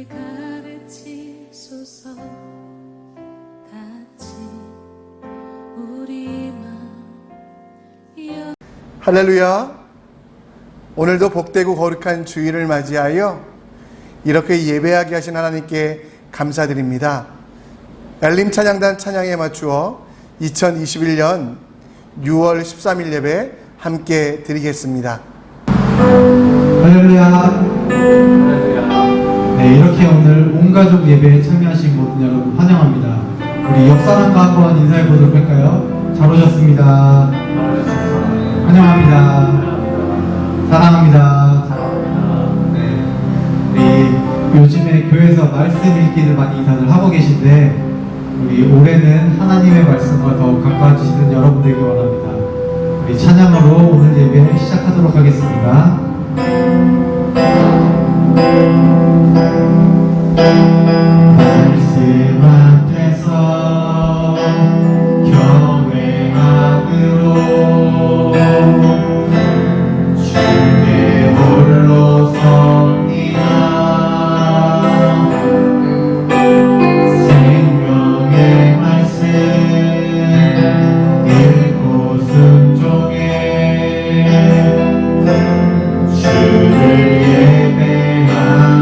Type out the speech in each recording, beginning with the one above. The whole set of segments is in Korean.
가르치소서. 같이 우리 마음 할렐루야. 오늘도 복되고 거룩한 주일을 맞이하여 이렇게 예배하게 하신 하나님께 감사드립니다. 엘림 찬양단 찬양에 맞추어 2021년 6월 13일 예배 함께 드리겠습니다. 할렐루야. 네, 이렇게 오늘 온 가족 예배에 참여하신 모든 여러분 환영합니다. 우리 옆 사람과 한번 인사해 보도록 할까요? 잘 오셨습니다. 환영합니다. 사랑합니다. 네, 우리 요즘에 교회에서 말씀 읽기를 많이 다들 하고 계신데 우리 올해는 하나님의 말씀과 더욱 가까워지시는 여러분들에게 원합니다. 우리 찬양으로 오늘 예배를 시작하도록 하겠습니다. 말씀 앞에서 경외함으로 주의 홀로 섭니다. 생명의 말씀 읽고 순종해 주를 예배하며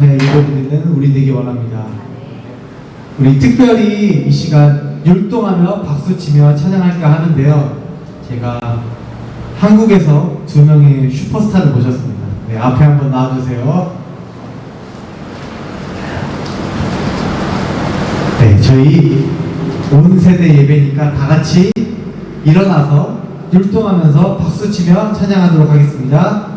앞에 예배드리는 우리 되기 원합니다. 우리 특별히 이 시간 율동하며 박수치며 찬양할까 하는데요. 제가 한국에서 두 명의 슈퍼스타를 모셨습니다. 네, 앞에 한번 나와주세요. 네, 저희 온 세대 예배니까 다 같이 일어나서 율동하면서 박수치며 찬양하도록 하겠습니다.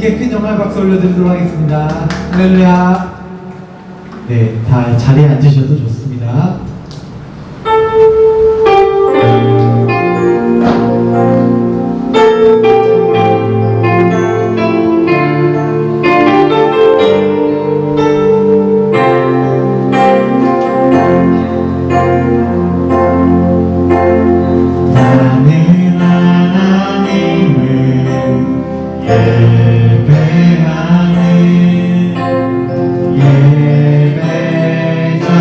주님께 큰 영광 박수 올려드리도록 하겠습니다. 할렐루야. 네, 다 자리에 앉으셔도 좋습니다. 예배자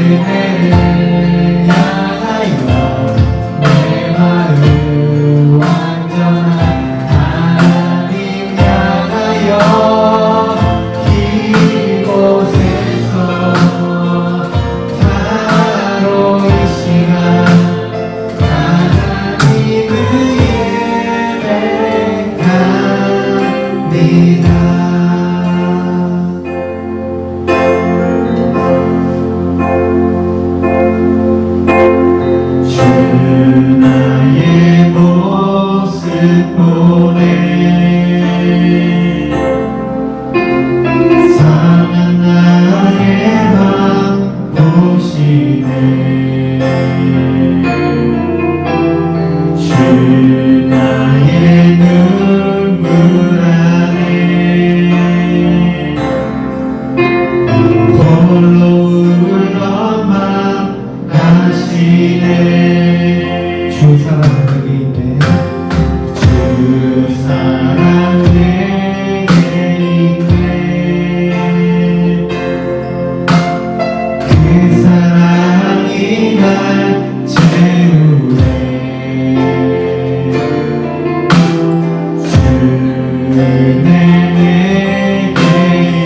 은혜를 향하여 내 마음 완전한 하나님 향하여 이곳에서 바로 이 시간 하나님을 예배합니다. 주 나의 모습 보네 상한 나의 맘 보시네 주 나의 눈물 안에 홀로 울어만 하시네 주 사랑 여기 있네 주 사랑 내게 있네 그 사랑이 날 채우네 주 은혜 내게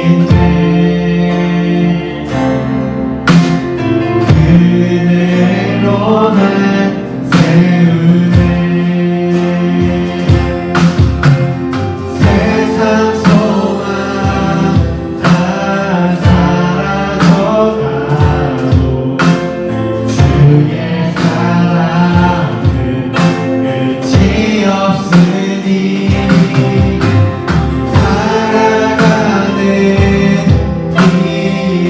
있네 그 은혜로 날 세우네 세상 소망 다 사라져가도 주의 사랑은 끝이 없으니 살아가는 이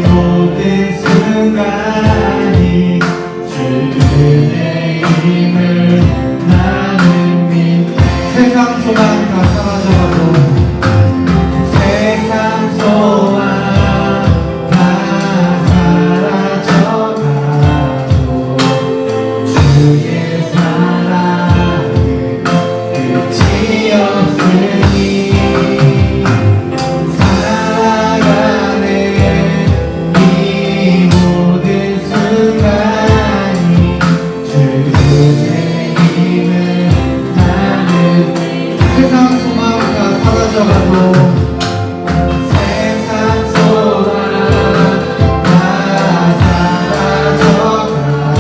모든 순간이 주의 힘을 나는 믿네 세상 소망 다 사라져가도 세상 소망 다 사라져가도 주의 사랑은 끝이 없으니 살아가는 이 모든 순간이 주의 힘을 나는 세상 소망 다 사라져가도 세상 소망 다 사라져가도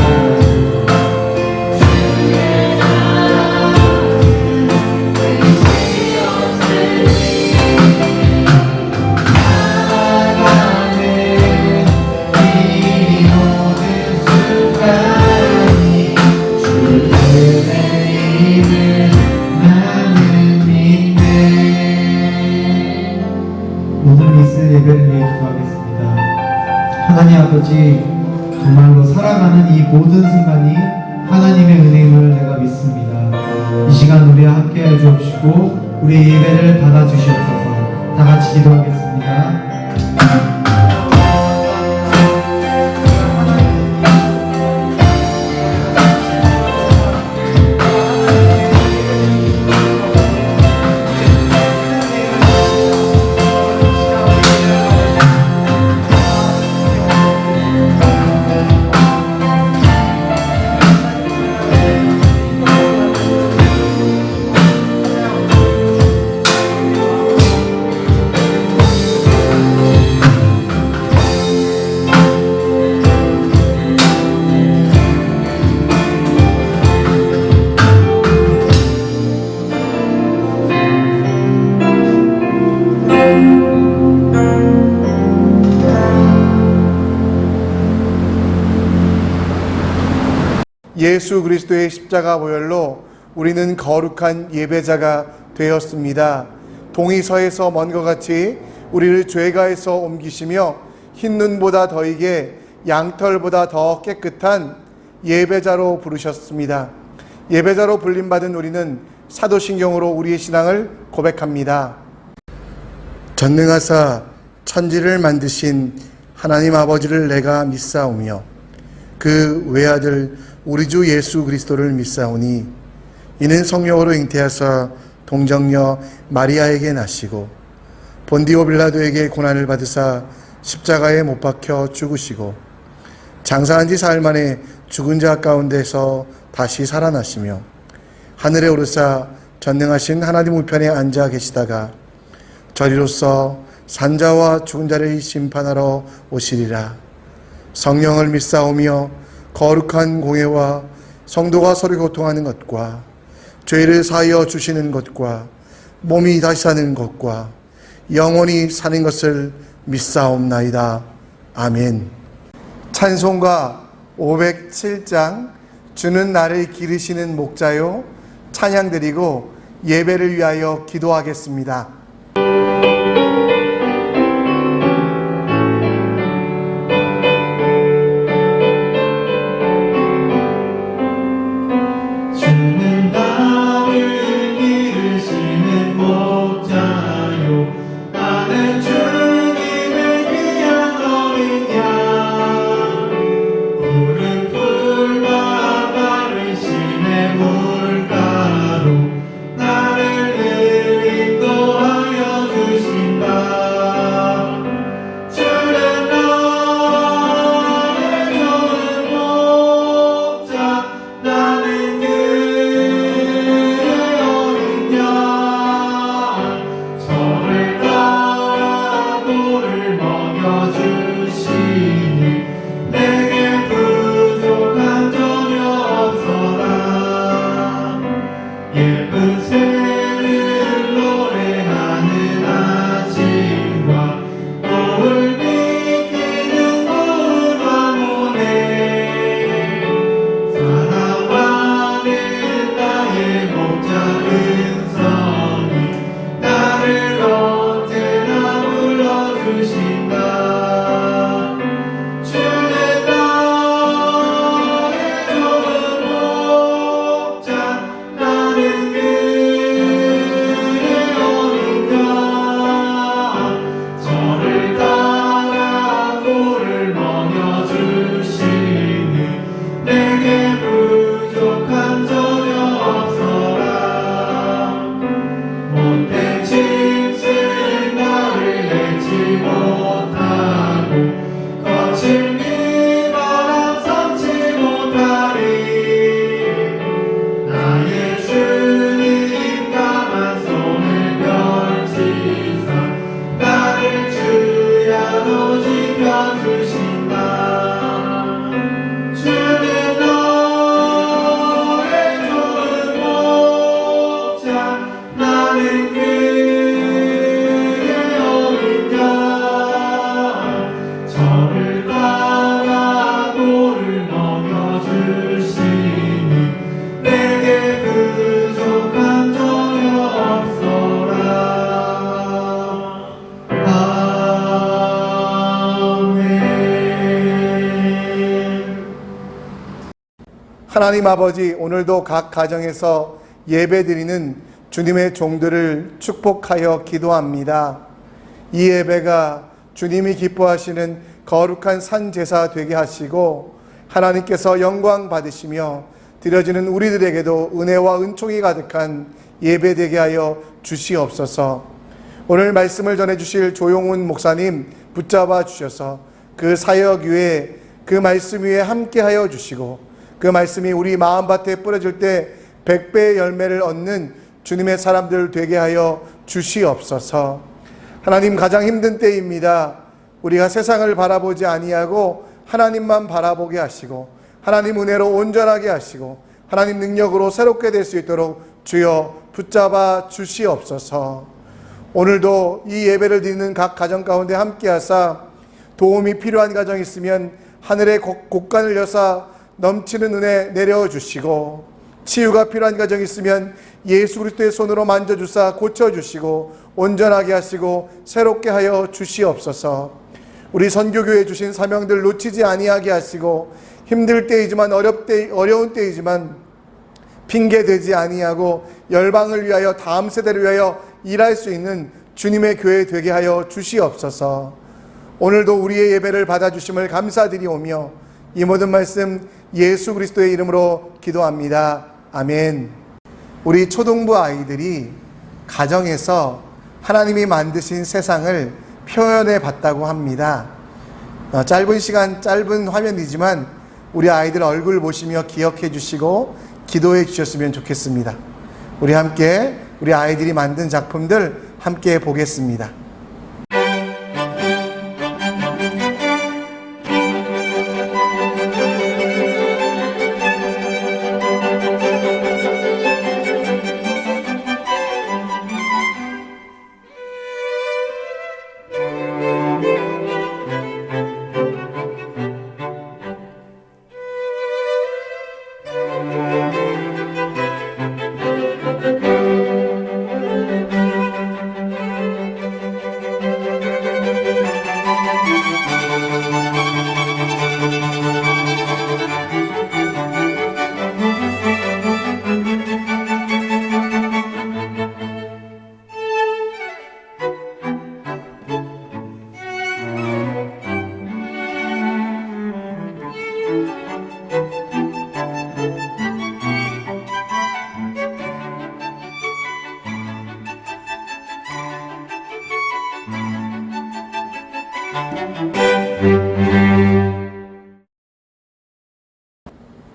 살아가는 이 모든 순간이 주의 힘을 나는 믿네 모든 있을 예배를 위해 기도하겠습니다. 하나님 아버지 정말로 살아가는 이 모든 순간이 하나님의 은혜임을 내가 믿습니다. 이 시간 우리와 함께해 주옵시고 우리의 예배를 받아주시옵소서. 다 같이 기도하겠습니다. 예수 그리스도의 십자가 보혈로 우리는 거룩한 예배자가 되었습니다. 동이서에서 먼 것 같이 우리를 죄가에서 옮기시며 흰 눈보다 더이게 양털보다 더 깨끗한 예배자로 부르셨습니다. 예배자로 불림받은 우리는 사도신경으로 우리의 신앙을 고백합니다. 전능하사 천지를 만드신 하나님 아버지를 내가 믿사오며 그 외아들 우리 주 예수 그리스도를 믿사오니 이는 성령으로 잉태하사 동정녀 마리아에게 나시고 본디오 빌라도에게 고난을 받으사 십자가에 못 박혀 죽으시고 장사한 지 사흘 만에 죽은 자 가운데서 다시 살아나시며 하늘에 오르사 전능하신 하나님 우편에 앉아 계시다가 저리로서 산자와 죽은 자를 심판하러 오시리라. 성령을 믿사오며 거룩한 공회와 성도가 서로 교통하는 것과 죄를 사하여 주시는 것과 몸이 다시 사는 것과 영원히 사는 것을 믿사옵나이다. 아멘. 찬송가 507장 주는 나를 기르시는 목자요 찬양 드리고 예배를 위하여 기도하겠습니다. 주는 나를 기르시는 목자요 나는 주님을 위한 어린 양 푸른 풀과 마르시는 물가로 나를 인도하여 주신다. 주는 나의 좋은 목자 나는 그의 어린 양 저를 따라 돌을 먹여주시니 내게 부족한 전혀 없어라. 예쁜 새를 노래하는 아침과 노을 비키는 물화모네 사랑하는 나의 목자 은성이 나를 언제나 불러주신다. 주는 나의 좋은 목자 나는 그의 어린 양 저를 따라 돌을 먹여주시니 내게 부족한 전혀 없어라. 못된 짐승 나를 내지 못하고 거칠 비바람 삼지 못하리. 나의 주님 까만 손을 펼치사 나를 주야로 지켜주신다. 주는 나의 좋은 목자 나는 그의 어린 양 저를 따라 돌을 먹여주시니 내게 부족한 전혀 없어라. 아멘. 하나님 아버지, 오늘도 각 가정에서 예배드리는 주님의 종들을 축복하여 기도합니다. 이 예배가 주님이 기뻐하시는 거룩한 산제사 되게 하시고 하나님께서 영광 받으시며 드려지는 우리들에게도 은혜와 은총이 가득한 예배 되게 하여 주시옵소서. 오늘 말씀을 전해주실 조용훈 목사님 붙잡아 주셔서 그 사역 위에 그 말씀 위에 함께하여 주시고 그 말씀이 우리 마음밭에 뿌려질 때 100배의 열매를 얻는 주님의 사람들 되게 하여 주시옵소서. 하나님, 가장 힘든 때입니다. 우리가 세상을 바라보지 아니하고 하나님만 바라보게 하시고 하나님 은혜로 온전하게 하시고 하나님 능력으로 새롭게 될 수 있도록 주여 붙잡아 주시옵소서. 오늘도 이 예배를 드리는 각 가정 가운데 함께하사 도움이 필요한 가정이 있으면 하늘의 곳간을 여사 넘치는 은혜 내려주시고 치유가 필요한 가정이 있으면 예수 그리스도의 손으로 만져주사 고쳐주시고 온전하게 하시고 새롭게 하여 주시옵소서. 우리 선교교회 주신 사명들 놓치지 아니하게 하시고 힘들 때이지만 어려운 때이지만 핑계대지 아니하고 열방을 위하여 다음 세대를 위하여 일할 수 있는 주님의 교회 되게 하여 주시옵소서. 오늘도 우리의 예배를 받아주심을 감사드리오며 이 모든 말씀 예수 그리스도의 이름으로 기도합니다. 아멘. 우리 초등부 아이들이 가정에서 하나님이 만드신 세상을 표현해 봤다고 합니다. 짧은 시간, 짧은 화면이지만 우리 아이들 얼굴 보시며 기억해 주시고 기도해 주셨으면 좋겠습니다. 우리 함께 우리 아이들이 만든 작품들 함께 보겠습니다.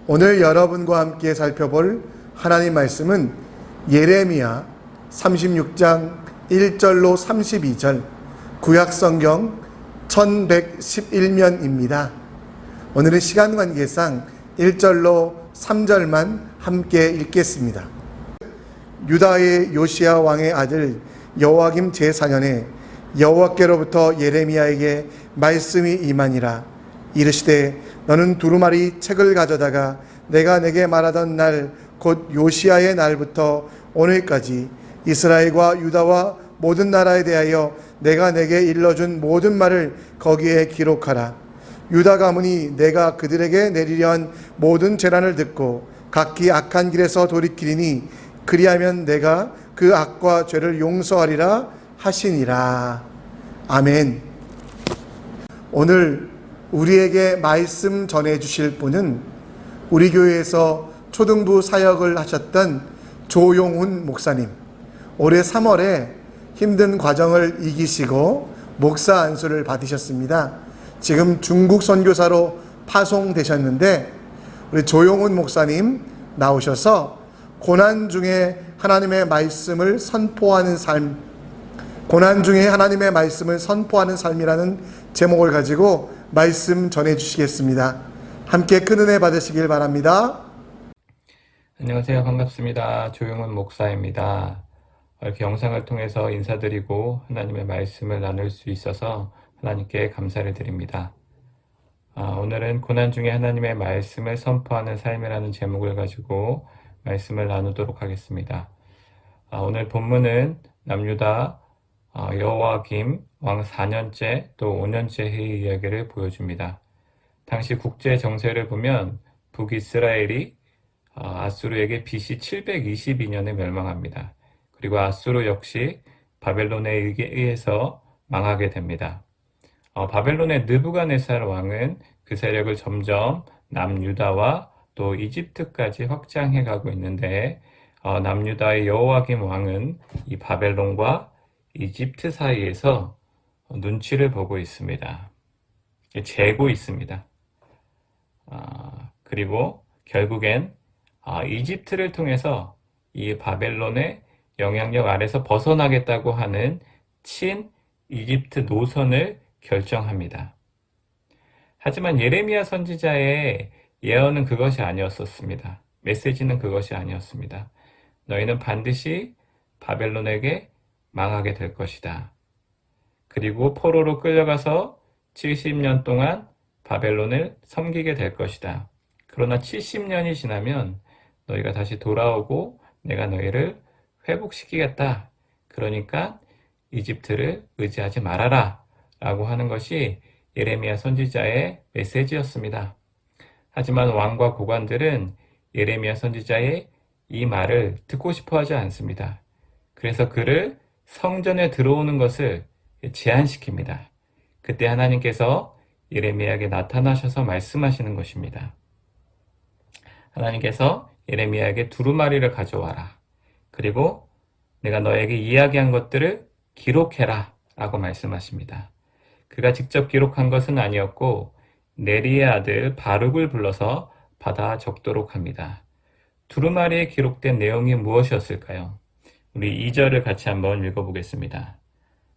오늘 여러분과 함께 살펴볼 하나님 말씀은 예레미야 36장 1절로 32절 구약성경 1111면입니다. 오늘은 시간 관계상 1절로 3절만 함께 읽겠습니다. 유다의 요시야 왕의 아들 여호와김 제4년에 여호와께로부터 예레미야에게 말씀이 임하니라. 이르시되 너는 두루마리 책을 가져다가 내가 내게 말하던 날 곧 요시야의 날부터 오늘까지 이스라엘과 유다와 모든 나라에 대하여 내가 내게 일러준 모든 말을 거기에 기록하라. 유다 가문이 내가 그들에게 내리려 한 모든 재난을 듣고 각기 악한 길에서 돌이키리니 그리하면 내가 그 악과 죄를 용서하리라 하시니라. 아멘. 오늘 우리에게 말씀 전해 주실 분은 우리 교회에서 초등부 사역을 하셨던 조용훈 목사님. 올해 3월에 힘든 과정을 이기시고 목사 안수를 받으셨습니다. 지금 중국 선교사로 파송되셨는데 우리 조용훈 목사님 나오셔서 고난 중에 하나님의 말씀을 선포하는 삶, 고난 중에 하나님의 말씀을 선포하는 삶이라는 제목을 가지고 말씀 전해 주시겠습니다. 함께 큰 은혜 받으시길 바랍니다. 안녕하세요. 반갑습니다. 조용훈 목사입니다. 이렇게 영상을 통해서 인사드리고 하나님의 말씀을 나눌 수 있어서 하나님께 감사를 드립니다. 오늘은 고난 중에 하나님의 말씀을 선포하는 삶이라는 제목을 가지고 말씀을 나누도록 하겠습니다. 오늘 본문은 남유다 여호와김 왕 4년째 또 5년째 회의 이야기를 보여줍니다. 당시 국제 정세를 보면 북이스라엘이 아수르에게 BC 722년에 멸망합니다. 그리고 아수르 역시 바벨론에 의해서 망하게 됩니다. 바벨론의 느부갓네살 왕은 그 세력을 점점 남유다와 또 이집트까지 확장해 가고 있는데 남유다의 여호와김 왕은 이 바벨론과 이집트 사이에서 눈치를 보고 있습니다. 재고 있습니다. 그리고 결국엔 이집트를 통해서 이 바벨론의 영향력 아래서 벗어나겠다고 하는 친 이집트 노선을 결정합니다. 하지만 예레미야 선지자의 예언은 그것이 아니었었습니다. 메시지는 그것이 아니었습니다. 너희는 반드시 바벨론에게 망하게 될 것이다. 그리고 포로로 끌려가서 70년 동안 바벨론을 섬기게 될 것이다. 그러나 70년이 지나면 너희가 다시 돌아오고 내가 너희를 회복시키겠다. 그러니까 이집트를 의지하지 말아라. 라고 하는 것이 예레미야 선지자의 메시지였습니다. 하지만 왕과 고관들은 예레미야 선지자의 이 말을 듣고 싶어 하지 않습니다. 그래서 그를 성전에 들어오는 것을 제한시킵니다. 그때 하나님께서 예레미야에게 나타나셔서 말씀하시는 것입니다. 하나님께서 예레미야에게 두루마리를 가져와라. 그리고 내가 너에게 이야기한 것들을 기록해라. 라고 말씀하십니다. 그가 직접 기록한 것은 아니었고 네리의 아들 바룩을 불러서 받아 적도록 합니다. 두루마리에 기록된 내용이 무엇이었을까요? 우리 2절을 같이 한번 읽어보겠습니다.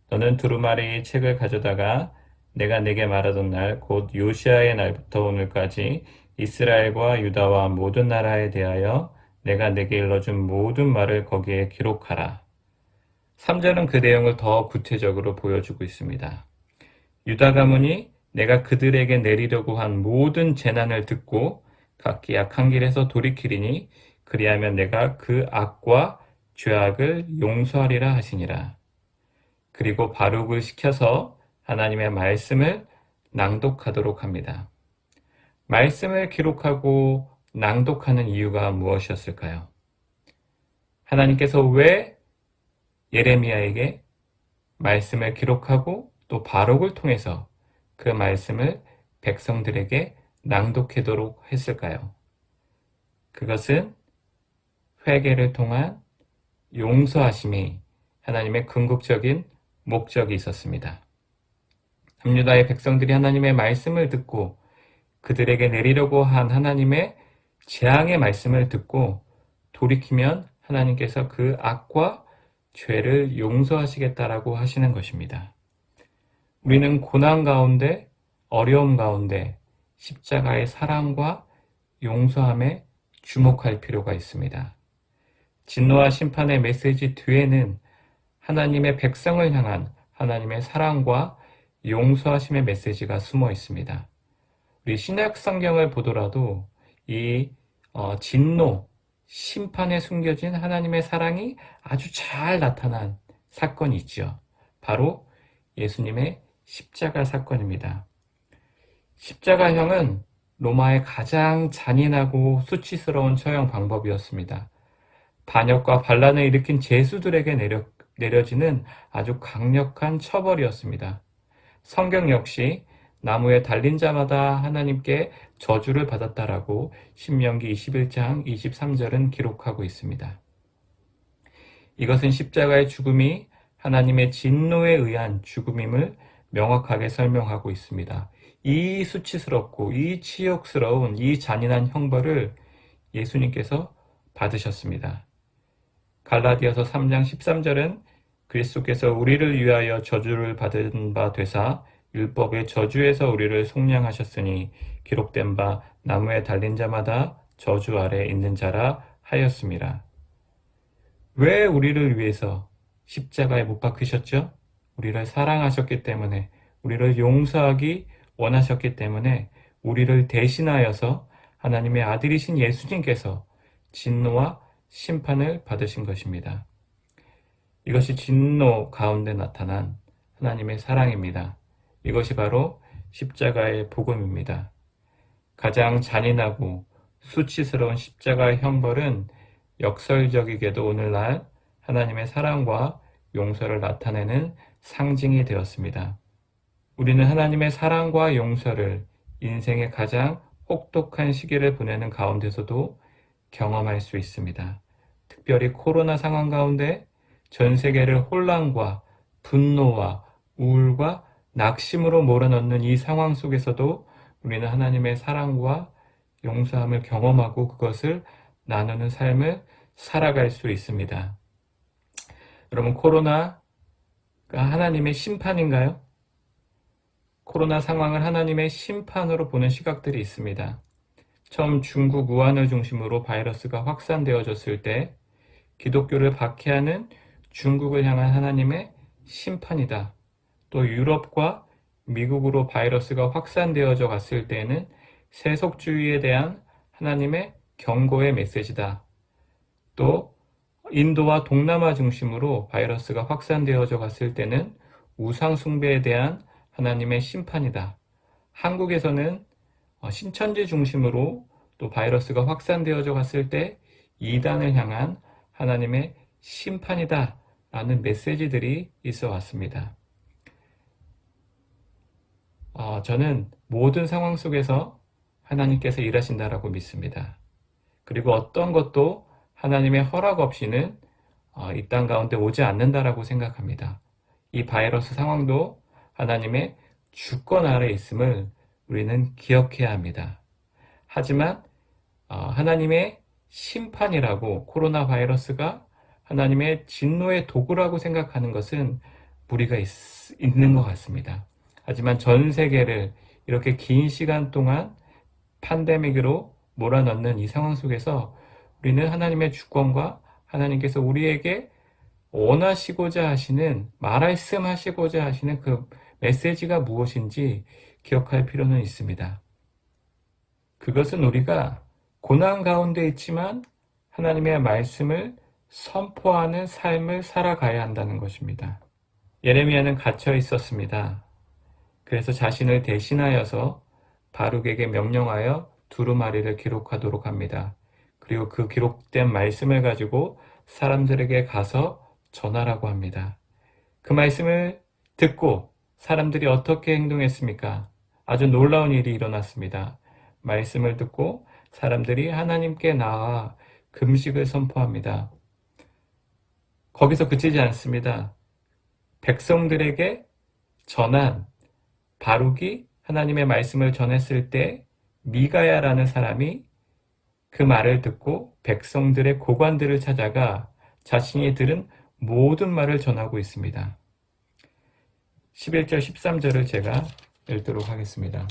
너는 두루마리 책을 가져다가 내가 네게 말하던 날 곧 요시아의 날부터 오늘까지 이스라엘과 유다와 모든 나라에 대하여 내가 네게 일러준 모든 말을 거기에 기록하라. 3절은 그 내용을 더 구체적으로 보여주고 있습니다. 유다 가문이 내가 그들에게 내리려고 한 모든 재난을 듣고 각기 악한 길에서 돌이키리니 그리하면 내가 그 악과 죄악을 용서하리라 하시니라. 그리고 바룩을 시켜서 하나님의 말씀을 낭독하도록 합니다. 말씀을 기록하고 낭독하는 이유가 무엇이었을까요? 하나님께서 왜 예레미야에게 말씀을 기록하고 또 바룩을 통해서 그 말씀을 백성들에게 낭독하도록 했을까요? 그것은 회개를 통한 용서하심이 하나님의 궁극적인 목적이 있었습니다. 남유다의 백성들이 하나님의 말씀을 듣고 그들에게 내리려고 한 하나님의 재앙의 말씀을 듣고 돌이키면 하나님께서 그 악과 죄를 용서하시겠다라고 하시는 것입니다. 우리는 고난 가운데, 어려움 가운데 십자가의 사랑과 용서함에 주목할 필요가 있습니다. 진노와 심판의 메시지 뒤에는 하나님의 백성을 향한 하나님의 사랑과 용서하심의 메시지가 숨어 있습니다. 우리 신약 성경을 보더라도 이 진노, 심판에 숨겨진 하나님의 사랑이 아주 잘 나타난 사건이 있죠. 바로 예수님의 십자가 사건입니다. 십자가형은 로마의 가장 잔인하고 수치스러운 처형 방법이었습니다. 반역과 반란을 일으킨 죄수들에게 내려지는 아주 강력한 처벌이었습니다. 성경 역시 나무에 달린 자마다 하나님께 저주를 받았다라고 신명기 21장 23절은 기록하고 있습니다. 이것은 십자가의 죽음이 하나님의 진노에 의한 죽음임을 명확하게 설명하고 있습니다. 이 수치스럽고 이 치욕스러운 이 잔인한 형벌을 예수님께서 받으셨습니다. 갈라디아서 3장 13절은 그리스도께서 우리를 위하여 저주를 받은 바 되사 율법의 저주에서 우리를 속량하셨으니 기록된 바 나무에 달린 자마다 저주 아래 있는 자라 하였습니다. 왜 우리를 위해서 십자가에 못 박히셨죠? 우리를 사랑하셨기 때문에, 우리를 용서하기 원하셨기 때문에 우리를 대신하여서 하나님의 아들이신 예수님께서 진노와 심판을 받으신 것입니다. 이것이 진노 가운데 나타난 하나님의 사랑입니다. 이것이 바로 십자가의 복음입니다. 가장 잔인하고 수치스러운 십자가의 형벌은 역설적이게도 오늘날 하나님의 사랑과 용서를 나타내는 상징이 되었습니다. 우리는 하나님의 사랑과 용서를 인생의 가장 혹독한 시기를 보내는 가운데서도 경험할 수 있습니다. 특별히 코로나 상황 가운데 전 세계를 혼란과 분노와 우울과 낙심으로 몰아넣는 이 상황 속에서도 우리는 하나님의 사랑과 용서함을 경험하고 그것을 나누는 삶을 살아갈 수 있습니다. 여러분, 코로나가 하나님의 심판인가요? 코로나 상황을 하나님의 심판으로 보는 시각들이 있습니다. 처음 중국 우한을 중심으로 바이러스가 확산되어졌을 때 기독교를 박해하는 중국을 향한 하나님의 심판이다. 또 유럽과 미국으로 바이러스가 확산되어져 갔을 때에는 세속주의에 대한 하나님의 경고의 메시지다. 또 인도와 동남아 중심으로 바이러스가 확산되어져 갔을 때는 우상 숭배에 대한 하나님의 심판이다. 한국에서는 신천지 중심으로 또 바이러스가 확산되어져 갔을 때 이단을 향한 하나님의 심판이다 라는 메시지들이 있어 왔습니다. 저는 모든 상황 속에서 하나님께서 일하신다라고 믿습니다. 그리고 어떤 것도 하나님의 허락 없이는 이 땅 가운데 오지 않는다라고 생각합니다. 이 바이러스 상황도 하나님의 주권 아래 있음을 우리는 기억해야 합니다. 하지만 하나님의 심판이라고, 코로나 바이러스가 하나님의 진노의 도구라고 생각하는 것은 무리가 있는 것 같습니다. 하지만 전 세계를 이렇게 긴 시간 동안 팬데믹으로 몰아넣는 이 상황 속에서 우리는 하나님의 주권과 하나님께서 우리에게 원하시고자 하시는, 말씀하시고자 하시는 그 메시지가 무엇인지 기억할 필요는 있습니다. 그것은 우리가 고난 가운데 있지만 하나님의 말씀을 선포하는 삶을 살아가야 한다는 것입니다. 예레미야는 갇혀 있었습니다. 그래서 자신을 대신하여서 바룩에게 명령하여 두루마리를 기록하도록 합니다. 그리고 그 기록된 말씀을 가지고 사람들에게 가서 전하라고 합니다. 그 말씀을 듣고 사람들이 어떻게 행동했습니까? 아주 놀라운 일이 일어났습니다. 말씀을 듣고 사람들이 하나님께 나아 금식을 선포합니다. 거기서 그치지 않습니다. 백성들에게 전한 바룩이 하나님의 말씀을 전했을 때 미가야라는 사람이 그 말을 듣고 백성들의 고관들을 찾아가 자신이 들은 모든 말을 전하고 있습니다. 11절 13절을 제가 읽도록 하겠습니다.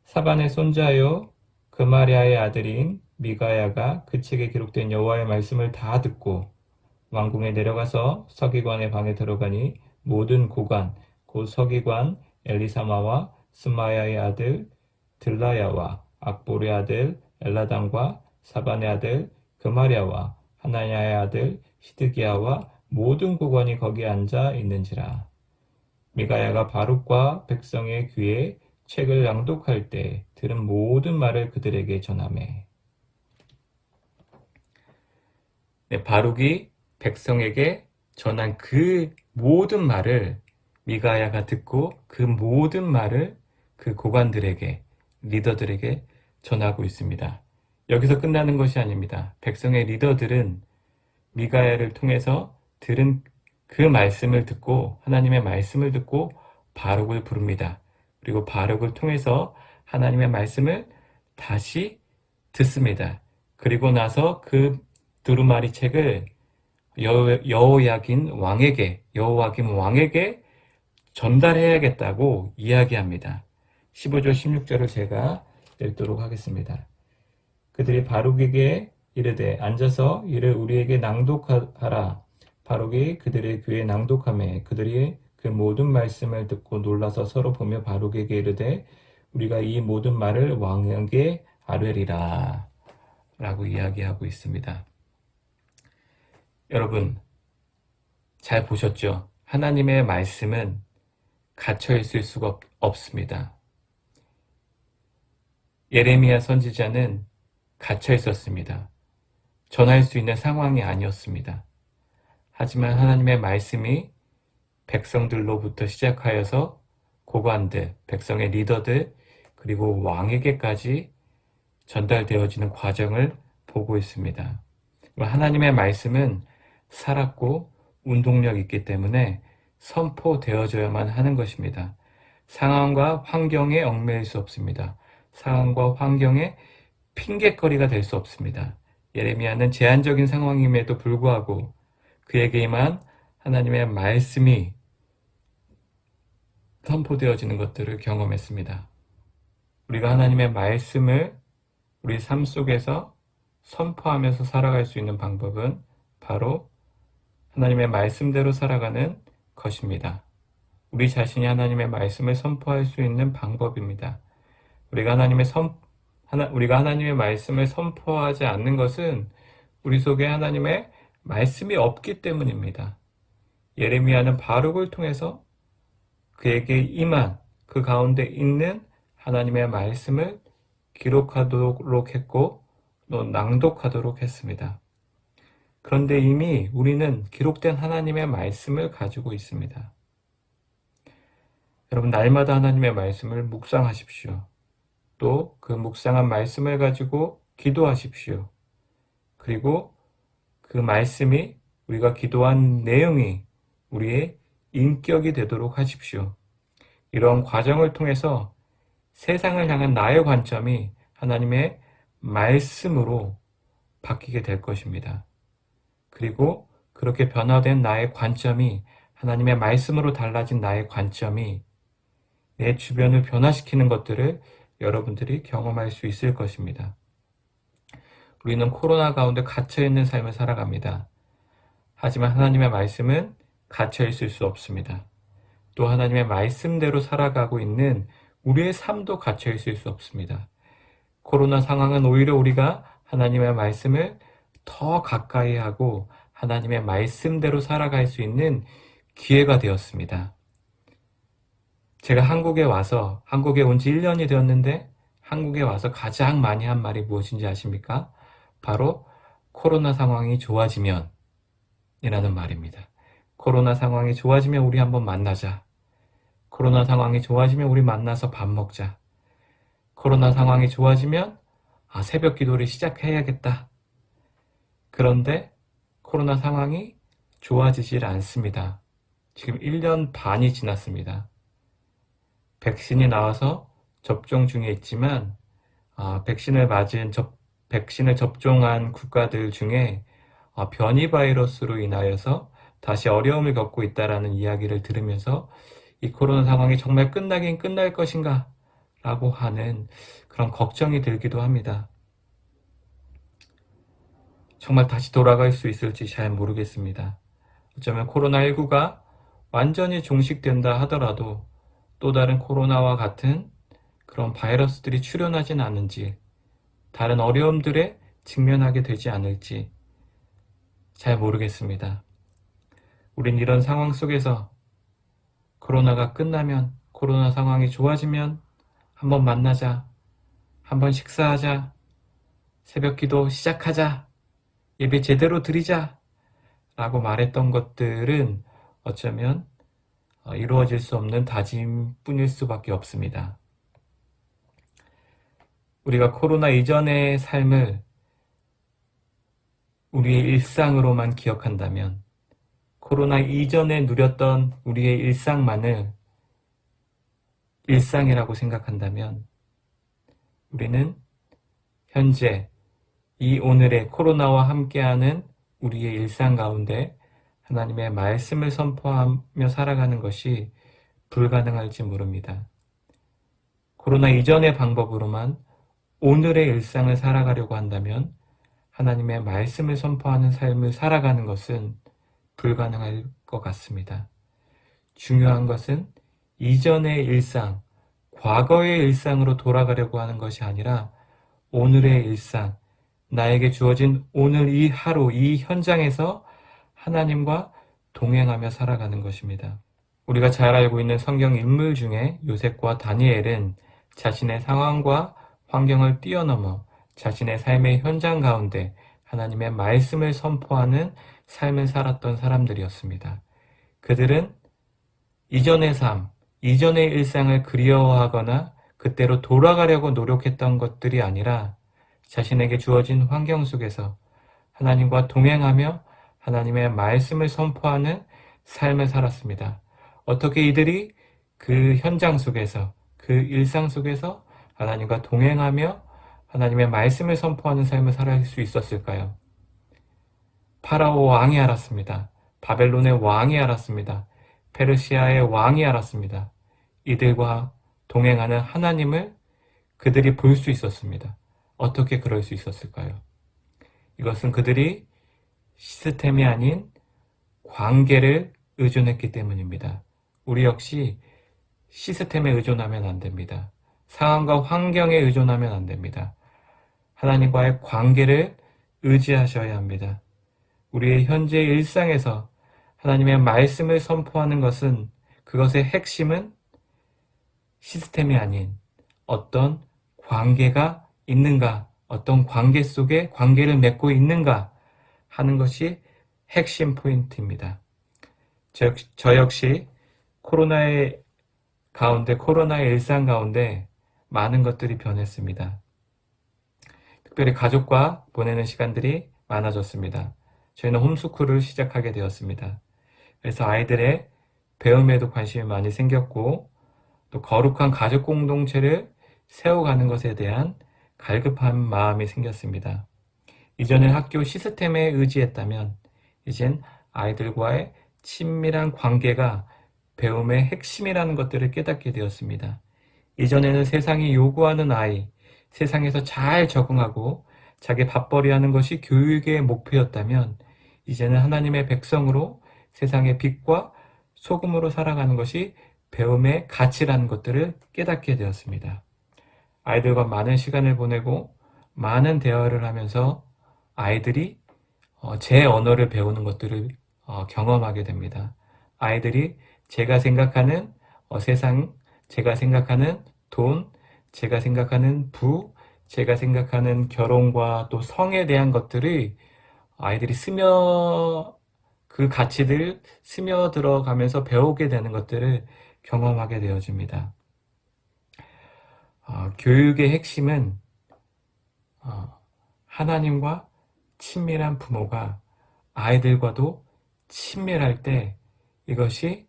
사반의 손자요 그마랴의 아들인 미가야가 그 책에 기록된 여호와의 말씀을 다 듣고 왕궁에 내려가서 서기관의 방에 들어가니 모든 고관 곧 서기관 엘리사마와 스마야의 아들 들라야와 악보르의 아들 엘라담과 사반의 아들 그마랴와 하나냐의 아들 시드기야와 모든 고관이 거기에 앉아 있는지라. 미가야가 바룩과 백성의 귀에 책을 낭독할 때 들은 모든 말을 그들에게 전하매. 바룩이 백성에게 전한 그 모든 말을 미가야가 듣고 그 모든 말을 그 고관들에게, 리더들에게 전하고 있습니다. 여기서 끝나는 것이 아닙니다. 백성의 리더들은 미가야를 통해서 들은 그 말씀을 듣고, 하나님의 말씀을 듣고 바룩을 부릅니다. 그리고 바룩을 통해서 하나님의 말씀을 다시 듣습니다. 그리고 나서 그 두루마리 책을 여호야긴 왕에게 전달해야겠다고 이야기합니다. 15절 16절을 제가 읽도록 하겠습니다. 그들이 바룩에게 이르되 앉아서 이를 우리에게 낭독하라. 바룩이 그들의 귀에 낭독하매 그들이 그 모든 말씀을 듣고 놀라서 서로 보며 바룩에게 이르되 우리가 이 모든 말을 왕에게 아뢰리라 라고 이야기하고 있습니다. 여러분 잘 보셨죠? 하나님의 말씀은 갇혀 있을 수가 없습니다. 예레미야 선지자는 갇혀 있었습니다. 전할 수 있는 상황이 아니었습니다. 하지만 하나님의 말씀이 백성들로부터 시작하여서 고관들, 백성의 리더들, 그리고 왕에게까지 전달되어지는 과정을 보고 있습니다. 하나님의 말씀은 살았고 운동력 있기 때문에 선포되어져야만 하는 것입니다. 상황과 환경에 얽매일 수 없습니다. 상황과 환경에 핑곗거리가 될 수 없습니다. 예레미야는 제한적인 상황임에도 불구하고 그에게 임한 하나님의 말씀이 선포되어지는 것들을 경험했습니다. 우리가 하나님의 말씀을 우리 삶 속에서 선포하면서 살아갈 수 있는 방법은 바로 하나님의 말씀대로 살아가는 것입니다. 우리 자신이 하나님의 말씀을 선포할 수 있는 방법입니다. 우리가 하나님의 말씀을 선포하지 않는 것은 우리 속에 하나님의 말씀이 없기 때문입니다. 예레미야는 바룩을 통해서 그에게 임한 그 가운데 있는 하나님의 말씀을 기록하도록 했고 또 낭독하도록 했습니다. 그런데 이미 우리는 기록된 하나님의 말씀을 가지고 있습니다. 여러분 날마다 하나님의 말씀을 묵상하십시오. 또 그 묵상한 말씀을 가지고 기도하십시오. 그리고 그 말씀이 우리가 기도한 내용이 우리의 인격이 되도록 하십시오. 이런 과정을 통해서 세상을 향한 나의 관점이 하나님의 말씀으로 바뀌게 될 것입니다. 그리고 그렇게 변화된 나의 관점이, 하나님의 말씀으로 달라진 나의 관점이 내 주변을 변화시키는 것들을 여러분들이 경험할 수 있을 것입니다. 우리는 코로나 가운데 갇혀있는 삶을 살아갑니다. 하지만 하나님의 말씀은 갇혀있을 수 없습니다. 또 하나님의 말씀대로 살아가고 있는 우리의 삶도 갇혀있을 수 없습니다. 코로나 상황은 오히려 우리가 하나님의 말씀을 더 가까이 하고 하나님의 말씀대로 살아갈 수 있는 기회가 되었습니다. 제가 한국에 온 지 1년이 되었는데 한국에 와서 가장 많이 한 말이 무엇인지 아십니까? 바로 코로나 상황이 좋아지면 이라는 말입니다. 코로나 상황이 좋아지면 우리 한번 만나자. 코로나 상황이 좋아지면 우리 만나서 밥 먹자. 코로나 상황이 좋아지면 새벽 기도를 시작해야겠다. 그런데 코로나 상황이 좋아지질 않습니다. 지금 1년 반이 지났습니다. 백신이 나와서 접종 중에 있지만 백신을 접종한 국가들 중에 변이 바이러스로 인하여서 다시 어려움을 겪고 있다라는 이야기를 들으면서 이 코로나 상황이 정말 끝나긴 끝날 것인가 라고 하는 그런 걱정이 들기도 합니다. 정말 다시 돌아갈 수 있을지 잘 모르겠습니다. 어쩌면 코로나19가 완전히 종식된다 하더라도 또 다른 코로나와 같은 그런 바이러스들이 출현하진 않은지, 다른 어려움들에 직면하게 되지 않을지 잘 모르겠습니다. 우린 이런 상황 속에서 코로나가 끝나면, 코로나 상황이 좋아지면 한번 만나자, 한번 식사하자, 새벽 기도 시작하자, 예배 제대로 드리자 라고 말했던 것들은 어쩌면 이루어질 수 없는 다짐뿐일 수밖에 없습니다. 우리가 코로나 이전의 삶을 우리의 일상으로만 기억한다면, 코로나 이전에 누렸던 우리의 일상만을 일상이라고 생각한다면, 우리는 현재 이 오늘의 코로나와 함께하는 우리의 일상 가운데 하나님의 말씀을 선포하며 살아가는 것이 불가능할지 모릅니다. 코로나 이전의 방법으로만 오늘의 일상을 살아가려고 한다면 하나님의 말씀을 선포하는 삶을 살아가는 것은 불가능할 것 같습니다. 중요한 것은 이전의 일상, 과거의 일상으로 돌아가려고 하는 것이 아니라 오늘의 일상, 나에게 주어진 오늘 이 하루, 이 현장에서 하나님과 동행하며 살아가는 것입니다. 우리가 잘 알고 있는 성경 인물 중에 요셉과 다니엘은 자신의 상황과 환경을 뛰어넘어 자신의 삶의 현장 가운데 하나님의 말씀을 선포하는 삶을 살았던 사람들이었습니다. 그들은 이전의 삶, 이전의 일상을 그리워하거나 그때로 돌아가려고 노력했던 것들이 아니라 자신에게 주어진 환경 속에서 하나님과 동행하며 하나님의 말씀을 선포하는 삶을 살았습니다. 어떻게 이들이 그 현장 속에서, 그 일상 속에서 하나님과 동행하며 하나님의 말씀을 선포하는 삶을 살아갈 수 있었을까요? 파라오 왕이 알았습니다. 바벨론의 왕이 알았습니다. 페르시아의 왕이 알았습니다. 이들과 동행하는 하나님을 그들이 볼 수 있었습니다. 어떻게 그럴 수 있었을까요? 이것은 그들이 시스템이 아닌 관계를 의존했기 때문입니다. 우리 역시 시스템에 의존하면 안 됩니다. 상황과 환경에 의존하면 안 됩니다. 하나님과의 관계를 의지하셔야 합니다. 우리의 현재 일상에서 하나님의 말씀을 선포하는 것은, 그것의 핵심은 시스템이 아닌 어떤 관계가 있는가, 어떤 관계 속에 관계를 맺고 있는가 하는 것이 핵심 포인트입니다. 저 역시 코로나의 일상 가운데 많은 것들이 변했습니다. 특별히 가족과 보내는 시간들이 많아졌습니다. 저희는 홈스쿨을 시작하게 되었습니다. 그래서 아이들의 배움에도 관심이 많이 생겼고, 또 거룩한 가족 공동체를 세워가는 것에 대한 갈급한 마음이 생겼습니다. 이전엔 학교 시스템에 의지했다면 이젠 아이들과의 친밀한 관계가 배움의 핵심이라는 것들을 깨닫게 되었습니다. 이전에는 세상이 요구하는 아이, 세상에서 잘 적응하고 자기 밥벌이하는 것이 교육의 목표였다면 이제는 하나님의 백성으로 세상의 빛과 소금으로 살아가는 것이 배움의 가치라는 것들을 깨닫게 되었습니다. 아이들과 많은 시간을 보내고 많은 대화를 하면서 아이들이 제 언어를 배우는 것들을 경험하게 됩니다. 아이들이 제가 생각하는 세상, 제가 생각하는 돈, 제가 생각하는 부, 제가 생각하는 결혼과 또 성에 대한 것들이 아이들이 그 가치들 스며들어가면서 배우게 되는 것들을 경험하게 되어집니다. 교육의 핵심은 하나님과 친밀한 부모가 아이들과도 친밀할 때 이것이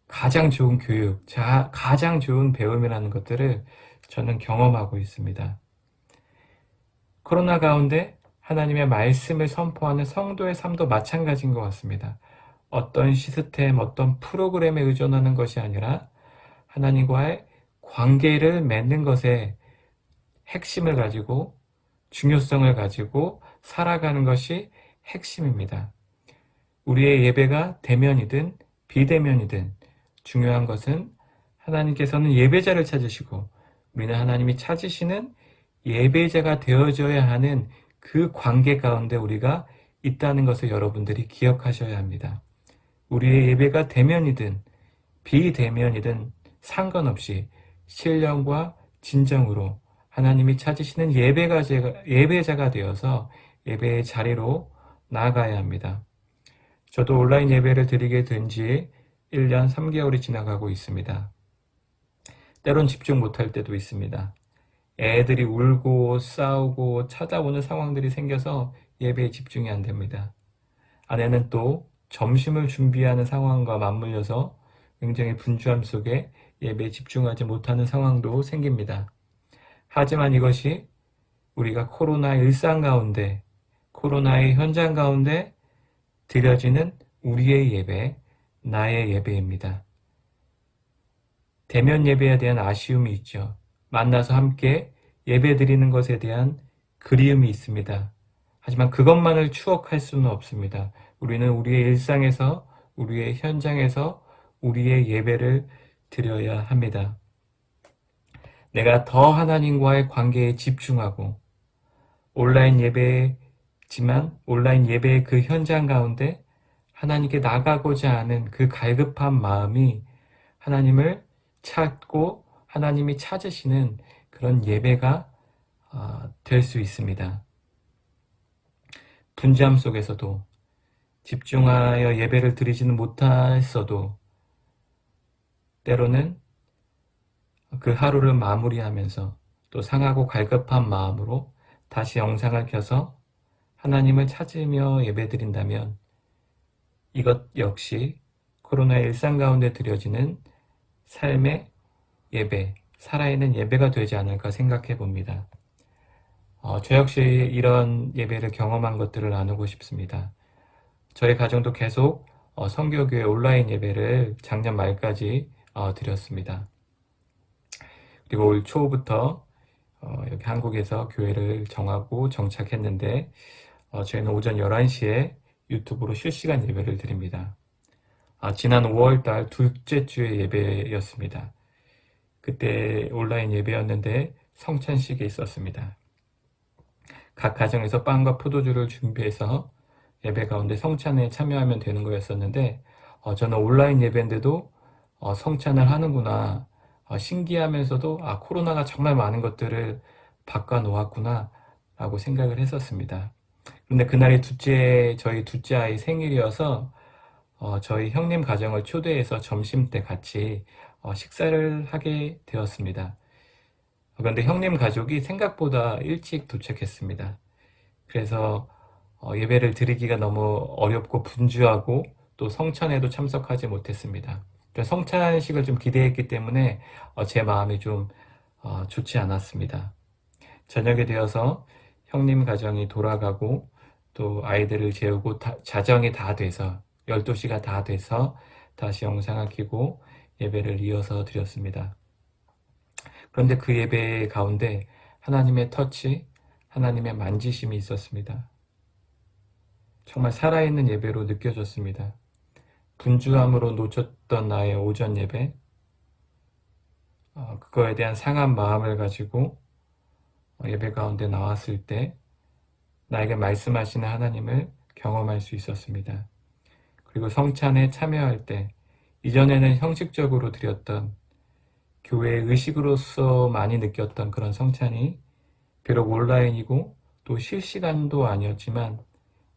가장 좋은 교육, 가장 좋은 배움이라는 것들을 저는 경험하고 있습니다. 코로나 가운데 하나님의 말씀을 선포하는 성도의 삶도 마찬가지인 것 같습니다. 어떤 시스템, 어떤 프로그램에 의존하는 것이 아니라 하나님과의 관계를 맺는 것에 핵심을 가지고 중요성을 가지고 살아가는 것이 핵심입니다. 우리의 예배가 대면이든 비대면이든 중요한 것은 하나님께서는 예배자를 찾으시고 우리는 하나님이 찾으시는 예배자가 되어져야 하는 그 관계 가운데 우리가 있다는 것을 여러분들이 기억하셔야 합니다. 우리의 예배가 대면이든 비대면이든 상관없이 신령과 진정으로 하나님이 찾으시는 예배자가 되어서 예배의 자리로 나아가야 합니다. 저도 온라인 예배를 드리게 된 지 1년 3개월이 지나가고 있습니다. 때론 집중 못할 때도 있습니다. 애들이 울고 싸우고 찾아오는 상황들이 생겨서 예배에 집중이 안 됩니다. 아내는 또 점심을 준비하는 상황과 맞물려서 굉장히 분주함 속에 예배에 집중하지 못하는 상황도 생깁니다. 하지만 이것이 우리가 코로나 일상 가운데, 코로나의 현장 가운데 드려지는 우리의 예배, 나의 예배입니다. 대면 예배에 대한 아쉬움이 있죠. 만나서 함께 예배 드리는 것에 대한 그리움이 있습니다. 하지만 그것만을 추억할 수는 없습니다. 우리는 우리의 일상에서, 우리의 현장에서 우리의 예배를 드려야 합니다. 내가 더 하나님과의 관계에 집중하고 온라인 예배지만 온라인 예배의 그 현장 가운데 하나님께 나가고자 하는 그 갈급한 마음이 하나님을 찾고 하나님이 찾으시는 그런 예배가 될 수 있습니다. 분주함 속에서도 집중하여 예배를 드리지는 못했어도 때로는 그 하루를 마무리하면서 또 상하고 갈급한 마음으로 다시 영상을 켜서 하나님을 찾으며 예배드린다면 이것 역시 코로나의 일상 가운데 드려지는 삶의 예배, 살아있는 예배가 되지 않을까 생각해 봅니다. 저 역시 이런 예배를 경험한 것들을 나누고 싶습니다. 저희 가정도 계속 선교교회 온라인 예배를 작년 말까지 드렸습니다. 그리고 올 초부터 여기 한국에서 교회를 정하고 정착했는데 저희는 오전 11시에 유튜브로 실시간 예배를 드립니다. 지난 5월달 둘째 주의 예배였습니다. 그때 온라인 예배였는데 성찬식이 있었습니다. 각 가정에서 빵과 포도주를 준비해서 예배 가운데 성찬에 참여하면 되는 거였었는데 저는 온라인 예배인데도 성찬을 하는구나, 신기하면서도 코로나가 정말 많은 것들을 바꿔놓았구나 라고 생각을 했었습니다. 그런데 그날이 저희 둘째 아이 생일이어서 저희 형님 가정을 초대해서 점심때 같이 식사를 하게 되었습니다. 그런데 형님 가족이 생각보다 일찍 도착했습니다. 그래서 예배를 드리기가 너무 어렵고 분주하고 또 성찬에도 참석하지 못했습니다. 성찬식을 좀 기대했기 때문에 제 마음이 좀 좋지 않았습니다. 저녁이 되어서 형님 가정이 돌아가고 또 아이들을 재우고 자정이 다 돼서 12시가 다 돼서 다시 영상을 켜고 예배를 이어서 드렸습니다. 그런데 그 예배 가운데 하나님의 터치, 하나님의 만지심이 있었습니다. 정말 살아있는 예배로 느껴졌습니다. 분주함으로 놓쳤던 나의 오전 예배, 그거에 대한 상한 마음을 가지고 예배 가운데 나왔을 때 나에게 말씀하시는 하나님을 경험할 수 있었습니다. 그리고 성찬에 참여할 때 이전에는 형식적으로 드렸던 교회의 의식으로서 많이 느꼈던 그런 성찬이 비록 온라인이고 또 실시간도 아니었지만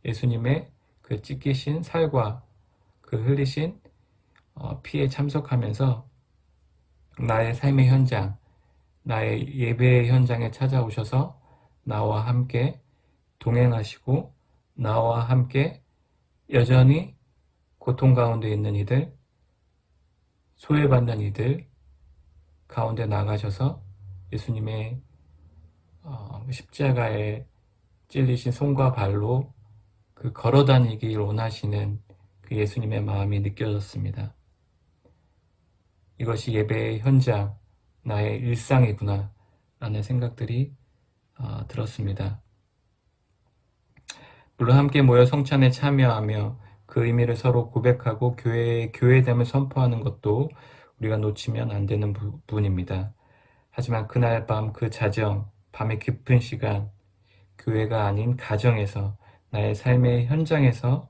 예수님의 그 찢기신 살과 그 흘리신 피에 참석하면서 나의 삶의 현장, 나의 예배의 현장에 찾아오셔서 나와 함께 동행하시고 나와 함께 여전히 고통 가운데 있는 이들, 소외받는 이들 가운데 나가셔서 예수님의 십자가에 찔리신 손과 발로 그 걸어다니길 원하시는 그 예수님의 마음이 느껴졌습니다. 이것이 예배의 현장, 나의 일상이구나 라는 생각들이 들었습니다. 물론 함께 모여 성찬에 참여하며 그 의미를 서로 고백하고 교회됨을 선포하는 것도 우리가 놓치면 안 되는 부분입니다. 하지만 그날 밤 그 자정, 밤의 깊은 시간, 교회가 아닌 가정에서 나의 삶의 현장에서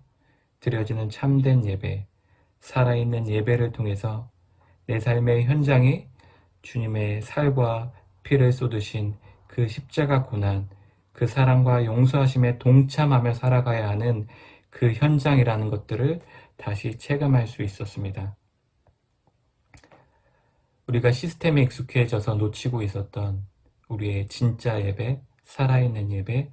드려지는 참된 예배, 살아있는 예배를 통해서 내 삶의 현장이 주님의 살과 피를 쏟으신 그 십자가 고난, 그 사랑과 용서하심에 동참하며 살아가야 하는 그 현장이라는 것들을 다시 체감할 수 있었습니다. 우리가 시스템에 익숙해져서 놓치고 있었던 우리의 진짜 예배, 살아있는 예배,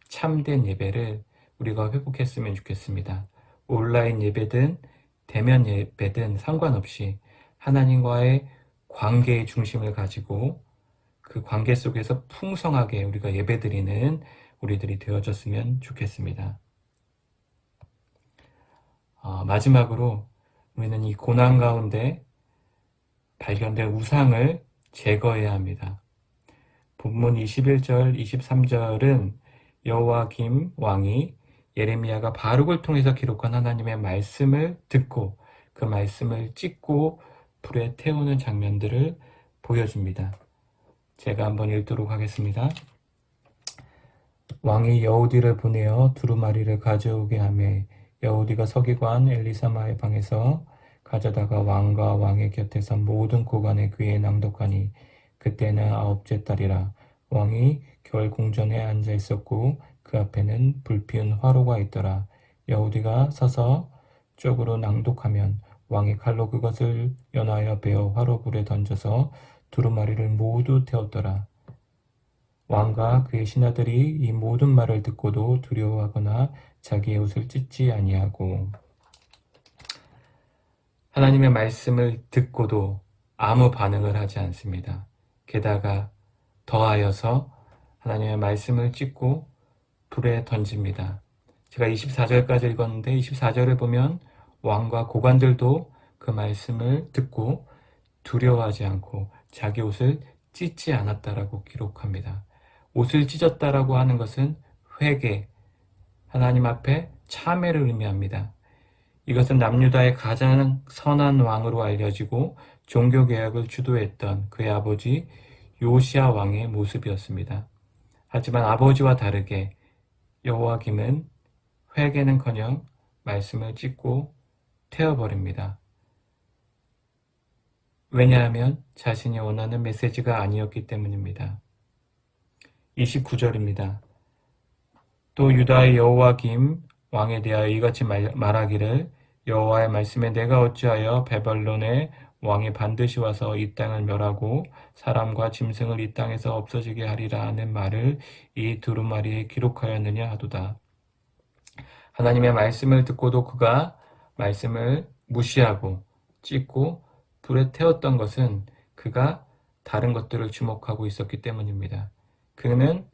참된 예배를 우리가 회복했으면 좋겠습니다. 온라인 예배든 대면 예배든 상관없이 하나님과의 관계의 중심을 가지고 그 관계 속에서 풍성하게 우리가 예배드리는 우리들이 되어졌으면 좋겠습니다. 마지막으로 우리는 이 고난 가운데 발견된 우상을 제거해야 합니다. 본문 21절, 23절은 여호와김 왕이 예레미야가 바룩을 통해서 기록한 하나님의 말씀을 듣고 그 말씀을 찢고 불에 태우는 장면들을 보여줍니다. 제가 한번 읽도록 하겠습니다. 왕이 여우디를 보내어 두루마리를 가져오게 하매 여우디가 서기관 엘리사마의 방에서 가져다가 왕과 왕의 곁에서 모든 고관의 귀에 낭독하니 그때는 9째 달이라. 왕이 결 궁전에 앉아 있었고 그 앞에는 불 피운 화로가 있더라. 여우디가 서서 쪽으로 낭독하면 왕이 칼로 그것을 연하여 베어 화로불에 던져서 두루마리를 모두 태웠더라. 왕과 그의 신하들이 이 모든 말을 듣고도 두려워하거나 자기의 옷을 찢지 아니하고 하나님의 말씀을 듣고도 아무 반응을 하지 않습니다. 게다가 더하여서 하나님의 말씀을 찢고 불에 던집니다. 제가 24절까지 읽었는데 24절을 보면 왕과 고관들도 그 말씀을 듣고 두려워하지 않고 자기 옷을 찢지 않았다라고 기록합니다. 옷을 찢었다라고 하는 것은 회개, 하나님 앞에 참회를 의미합니다. 이것은 남유다의 가장 선한 왕으로 알려지고 종교개혁을 주도했던 그의 아버지 요시야 왕의 모습이었습니다. 하지만 아버지와 다르게 여호와김은 회개는커녕 말씀을 찢고 태워버립니다. 왜냐하면 자신이 원하는 메시지가 아니었기 때문입니다. 29절입니다. 또 유다의 여호와김 왕에 대하여 이같이 말하기를 여호와의 말씀에 내가 어찌하여 바벨론의 왕이 반드시 와서 이 땅을 멸하고 사람과 짐승을 이 땅에서 없어지게 하리라 하는 말을 이 두루마리에 기록하였느냐 하도다. 하나님의 말씀을 듣고도 그가 말씀을 무시하고 찢고 불에 태웠던 것은 그가 다른 것들을 주목하고 있었기 때문입니다. 그는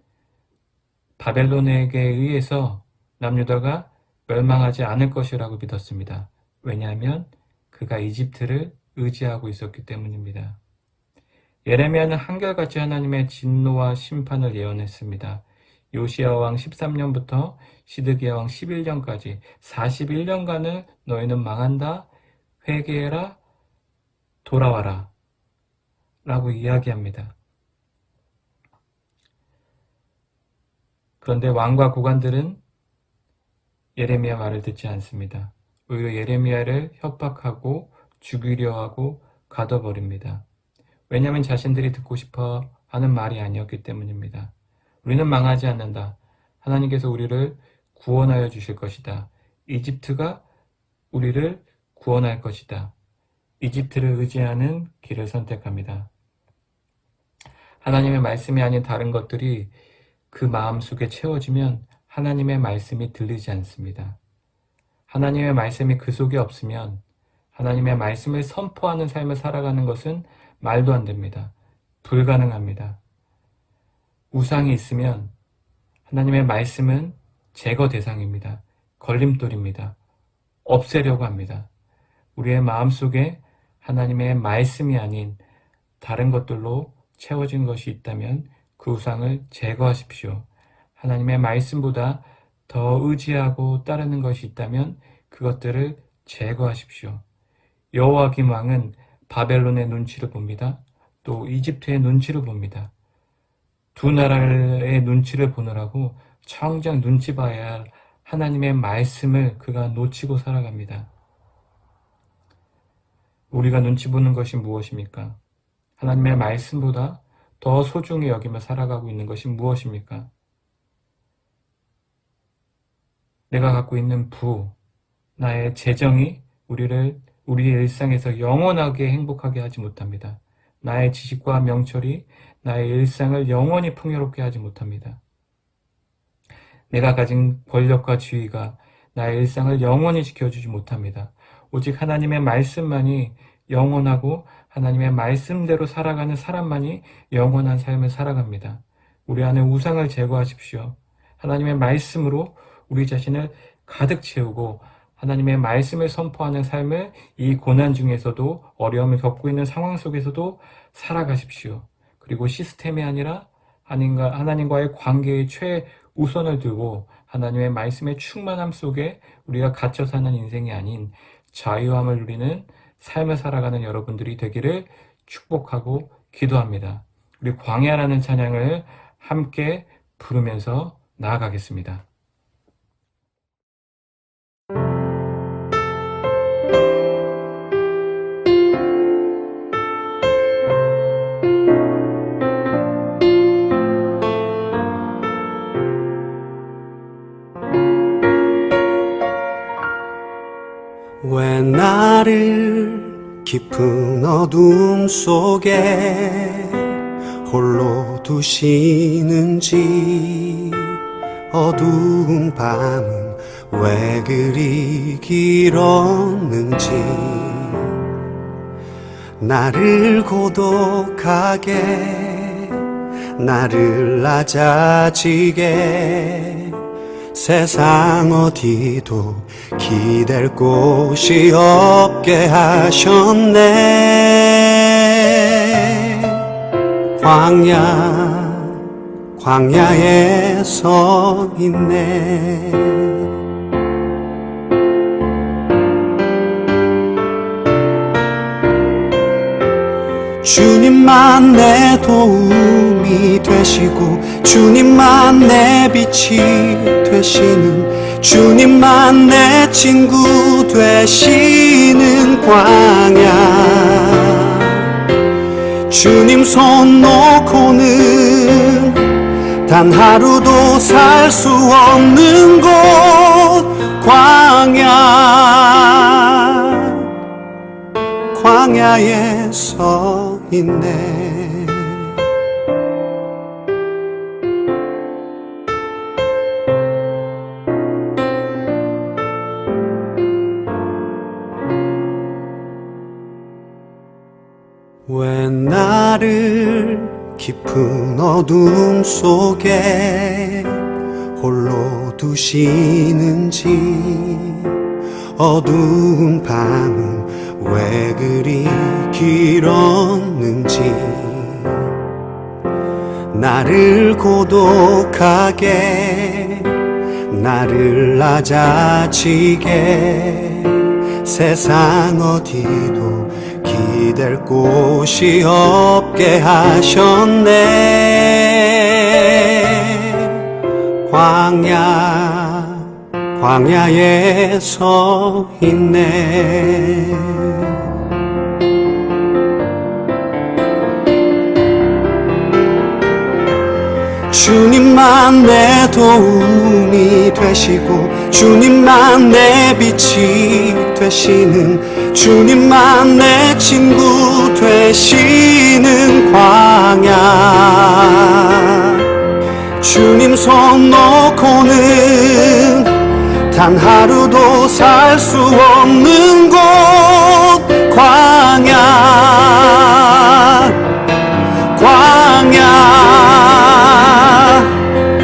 바벨론에게 의해서 남유다가 멸망하지 않을 것이라고 믿었습니다. 왜냐하면 그가 이집트를 의지하고 있었기 때문입니다. 예레미야는 한결같이 하나님의 진노와 심판을 예언했습니다. 요시야 왕 13년부터 시드기야 왕 11년까지 41년간을 너희는 망한다, 회개해라, 돌아와라 라고 이야기합니다. 그런데 왕과 고관들은 예레미야 말을 듣지 않습니다. 오히려 예레미야를 협박하고 죽이려 하고 가둬버립니다. 왜냐하면 자신들이 듣고 싶어 하는 말이 아니었기 때문입니다. 우리는 망하지 않는다. 하나님께서 우리를 구원하여 주실 것이다. 이집트가 우리를 구원할 것이다. 이집트를 의지하는 길을 선택합니다. 하나님의 말씀이 아닌 다른 것들이 그 마음속에 채워지면 하나님의 말씀이 들리지 않습니다. 하나님의 말씀이 그 속에 없으면 하나님의 말씀을 선포하는 삶을 살아가는 것은 말도 안 됩니다. 불가능합니다. 우상이 있으면 하나님의 말씀은 제거 대상입니다. 걸림돌입니다. 없애려고 합니다. 우리의 마음속에 하나님의 말씀이 아닌 다른 것들로 채워진 것이 있다면 그 우상을 제거하십시오. 하나님의 말씀보다 더 의지하고 따르는 것이 있다면 그것들을 제거하십시오. 여호와김 왕은 바벨론의 눈치를 봅니다. 또 이집트의 눈치를 봅니다. 두 나라의 눈치를 보느라고 정작 눈치 봐야 할 하나님의 말씀을 그가 놓치고 살아갑니다. 우리가 눈치 보는 것이 무엇입니까? 하나님의 말씀보다 더 소중히 여기며 살아가고 있는 것이 무엇입니까? 내가 갖고 있는 나의 재정이 우리의 일상에서 영원하게 행복하게 하지 못합니다. 나의 지식과 명철이 나의 일상을 영원히 풍요롭게 하지 못합니다. 내가 가진 권력과 지위가 나의 일상을 영원히 지켜주지 못합니다. 오직 하나님의 말씀만이 영원하고 하나님의 말씀대로 살아가는 사람만이 영원한 삶을 살아갑니다. 우리 안에 우상을 제거하십시오. 하나님의 말씀으로 우리 자신을 가득 채우고 하나님의 말씀을 선포하는 삶을 이 고난 중에서도 어려움을 겪고 있는 상황 속에서도 살아가십시오. 그리고 시스템이 아니라 하나님과의 관계의 최우선을 두고 하나님의 말씀의 충만함 속에 우리가 갇혀 사는 인생이 아닌 자유함을 누리는 삶을 살아가는 여러분들이 되기를 축복하고 기도합니다. 우리 광야라는 찬양을 함께 부르면서 나아가겠습니다. 왜 나를 깊은 어둠 속에 홀로 두시는지, 어두운 밤은 왜 그리 길었는지, 나를 고독하게, 나를 낮아지게, 세상 어디도 기댈 곳이 없게 하셨네. 광야에 서 있네. 주님만 내 도움이 되시고, 주님만 내 빛이 되시는, 주님만 내 친구 되시는 광야. 주님 손 놓고는 단 하루도 살 수 없는 곳, 광야에 서 있네. 깊은 어둠 속에 홀로 두시는지, 어두운 밤은 왜 그리 길었는지, 나를 고독하게, 나를 낮아지게, 세상 어디도 기댈 곳이 없게 하셨네. 광야에 서 있네. 주님만 내 도움이 되시고, 주님만 내 빛이 되시는, 주님만 내 친구 되시는 광야. 주님 손 놓고는 단 하루도 살 수 없는 곳, 광야.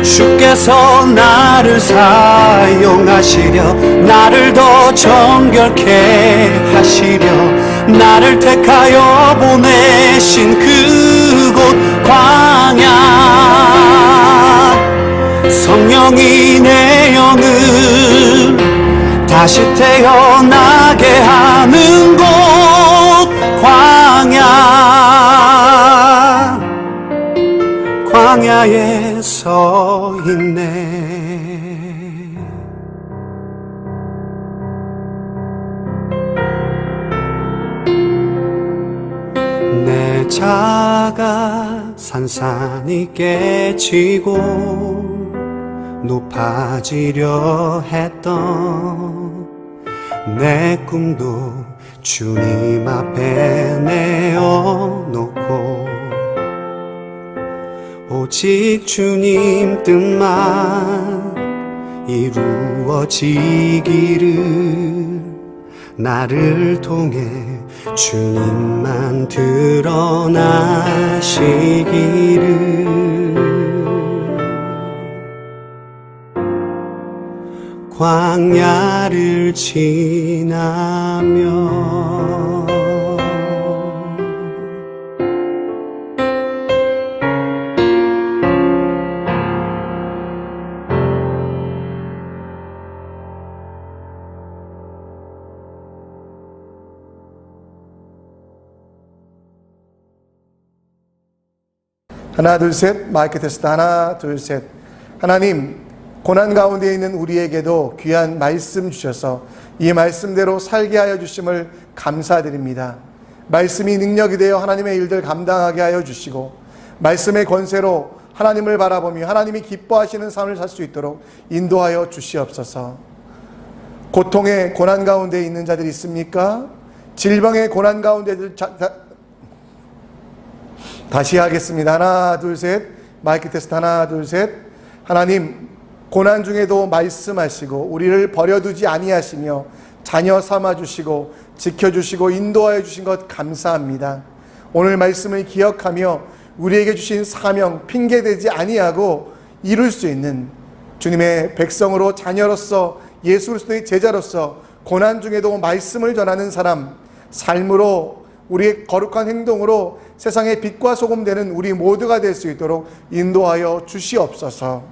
주께서 나를 사용하시려, 나를 더 정결케 하시려, 나를 택하여 보내신 그곳 광야. 성령이 내 영을 다시 태어나게 하는 곳 광야에 서 있네. 내 자가 산산이 깨지고 높아지려 했던 내 꿈도 주님 앞에 내어놓고, 오직 주님 뜻만 이루어지기를, 나를 통해 주님만 드러나시기를. 광야를 지나며 하나 둘 셋, 마이크 테스트. 하나 둘 셋. 하나님, 고난 가운데 있는 우리에게도 귀한 말씀 주셔서 이 말씀대로 살게 하여 주심을 감사드립니다. 말씀이 능력이 되어 하나님의 일들 감당하게 하여 주시고, 말씀의 권세로 하나님을 바라보며 하나님이 기뻐하시는 삶을 살 수 있도록 인도하여 주시옵소서. 고통의 고난 가운데 있는 자들이 있습니까? 질병의 고난 가운데 다시 하겠습니다. 하나 둘 셋, 마이크 테스트. 하나 둘 셋. 하나님, 고난 중에도 말씀하시고 우리를 버려두지 아니하시며 자녀 삼아주시고 지켜주시고 인도하여 주신 것 감사합니다. 오늘 말씀을 기억하며 우리에게 주신 사명 핑계대지 아니하고 이룰 수 있는 주님의 백성으로, 자녀로서, 예수 그리스도의 제자로서 고난 중에도 말씀을 전하는 사람, 삶으로, 우리의 거룩한 행동으로 세상의 빛과 소금 되는 우리 모두가 될 수 있도록 인도하여 주시옵소서.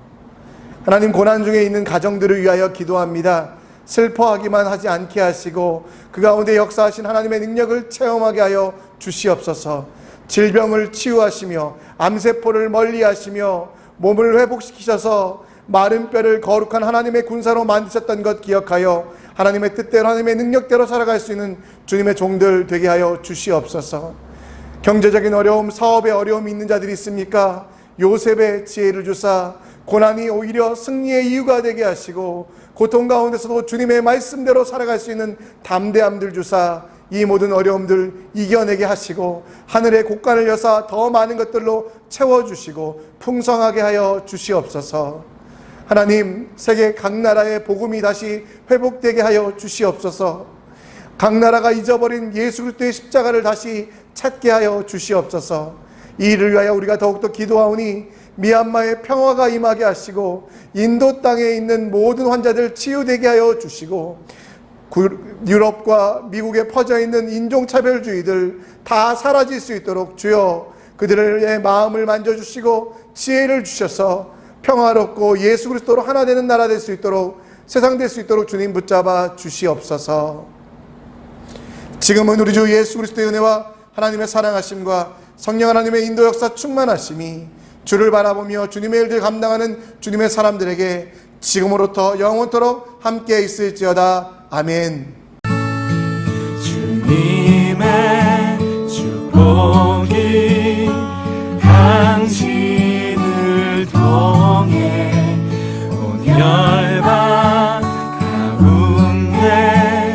하나님, 고난 중에 있는 가정들을 위하여 기도합니다. 슬퍼하기만 하지 않게 하시고 그 가운데 역사하신 하나님의 능력을 체험하게 하여 주시옵소서. 질병을 치유하시며 암세포를 멀리하시며 몸을 회복시키셔서 마른 뼈를 거룩한 하나님의 군사로 만드셨던 것 기억하여 하나님의 뜻대로 하나님의 능력대로 살아갈 수 있는 주님의 종들 되게 하여 주시옵소서. 경제적인 어려움, 사업의 어려움이 있는 자들이 있습니까? 요셉의 지혜를 주사 고난이 오히려 승리의 이유가 되게 하시고 고통 가운데서도 주님의 말씀대로 살아갈 수 있는 담대함들 주사 이 모든 어려움들 이겨내게 하시고 하늘의 곳간을 여사 더 많은 것들로 채워주시고 풍성하게 하여 주시옵소서. 하나님, 세계 각 나라의 복음이 다시 회복되게 하여 주시옵소서. 각 나라가 잊어버린 예수 그리스도의 십자가를 다시 찾게 하여 주시옵소서. 이 일을 위하여 우리가 더욱더 기도하오니 미얀마에 평화가 임하게 하시고 인도 땅에 있는 모든 환자들 치유되게 하여 주시고 유럽과 미국에 퍼져 있는 인종차별주의들 다 사라질 수 있도록 주여 그들의 마음을 만져주시고 지혜를 주셔서 평화롭고 예수 그리스도로 하나 되는 나라 될 수 있도록 세상 될 수 있도록 주님 붙잡아 주시옵소서. 지금은 우리 주 예수 그리스도의 은혜와 하나님의 사랑하심과 성령 하나님의 인도 역사 충만하심이 주를 바라보며 주님의 일들 감당하는 주님의 사람들에게 지금으로부터 영원토록 함께 있을지어다. 아멘. 주님의 축복이 당신을 통해 온 열방 가운데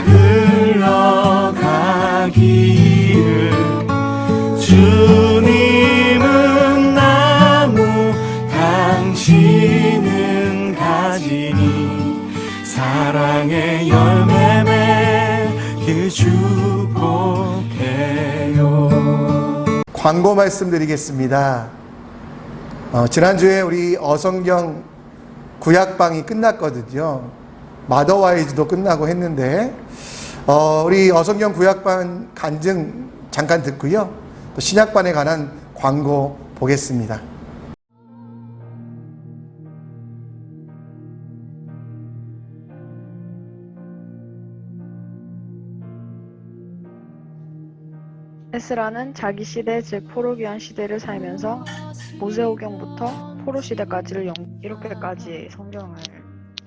흘러가기를. 주님은 나무 당신은 가지니 사랑의 열매 맺길 축복해요. 광고 말씀드리겠습니다. 지난주에 우리 어성경 구약방이 끝났거든요. 마더와이즈도 끝나고 했는데 우리 어성경 구약방 간증 잠깐 듣고요. 또 신약반에 관한 광고 보겠습니다. 에스라는 자기 시대 즉 포로기한 시대를 살면서 모세오경부터 포로 시대까지를 이렇게까지 성경을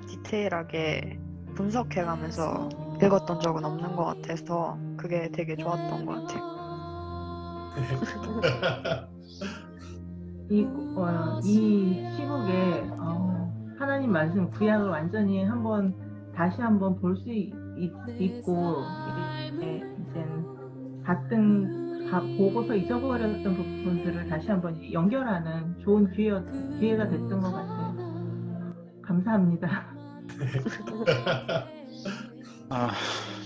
디테일하게 분석해가면서 읽었던 적은 없는 것 같아서 그게 되게 좋았던 것 같아요. 이 시국에 하나님 말씀 구약을 완전히 다시 한번 볼 수 있고 이제 보고서 잊어버렸던 부분들을 다시 한번 연결하는 좋은 기회가 됐던 것 같아요. 감사합니다.